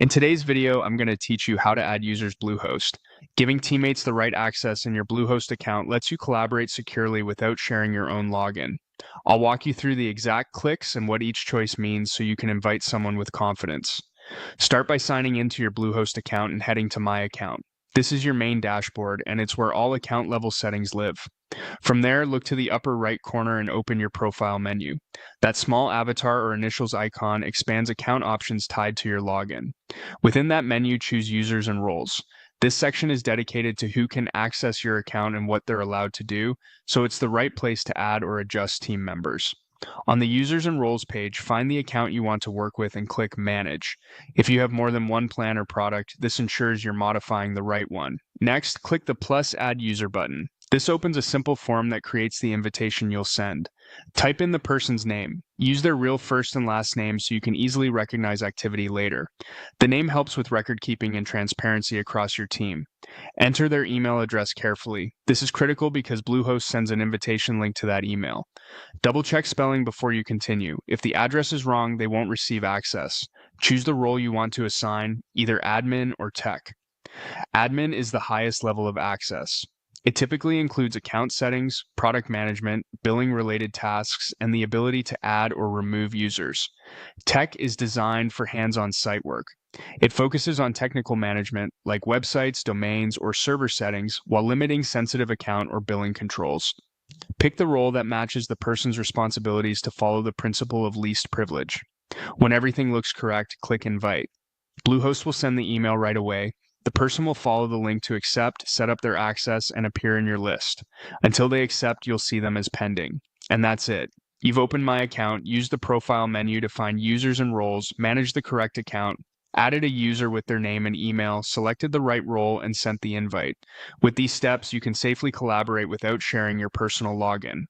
In today's video, I'm going to teach you how to add users Bluehost. Giving teammates the right access in your Bluehost account lets you collaborate securely without sharing your own login. I'll walk you through the exact clicks and what each choice means so you can invite someone with confidence. Start by signing into your Bluehost account and heading to My Account. This is your main dashboard, and it's where all account level settings live. From there, look to the upper right corner and open your profile menu. That small avatar or initials icon expands account options tied to your login. Within that menu, choose Users and Roles. This section is dedicated to who can access your account and what they're allowed to do, so it's the right place to add or adjust team members. On the Users and Roles page, find the account you want to work with and click Manage. If you have more than one plan or product, this ensures you're modifying the right one. Next, click the plus Add User button. This opens a simple form that creates the invitation you'll send. Type in the person's name. Use their real first and last name so you can easily recognize activity later. The name helps with record keeping and transparency across your team. Enter their email address carefully. This is critical because Bluehost sends an invitation link to that email. Double check spelling before you continue. If the address is wrong, they won't receive access. Choose the role you want to assign, either admin or tech. Admin is the highest level of access. It typically includes account settings, product management, billing-related tasks, and the ability to add or remove users. Tech is designed for hands-on site work. It focuses on technical management, like websites, domains, or server settings, while limiting sensitive account or billing controls. Pick the role that matches the person's responsibilities to follow the principle of least privilege. When everything looks correct, click Invite. Bluehost will send the email right away. The person will follow the link to accept, set up their access, and appear in your list. Until they accept, you'll see them as pending. And that's it. You've opened My Account, used the profile menu to find users and roles, managed the correct account, added a user with their name and email, selected the right role, and sent the invite. With these steps, you can safely collaborate without sharing your personal login.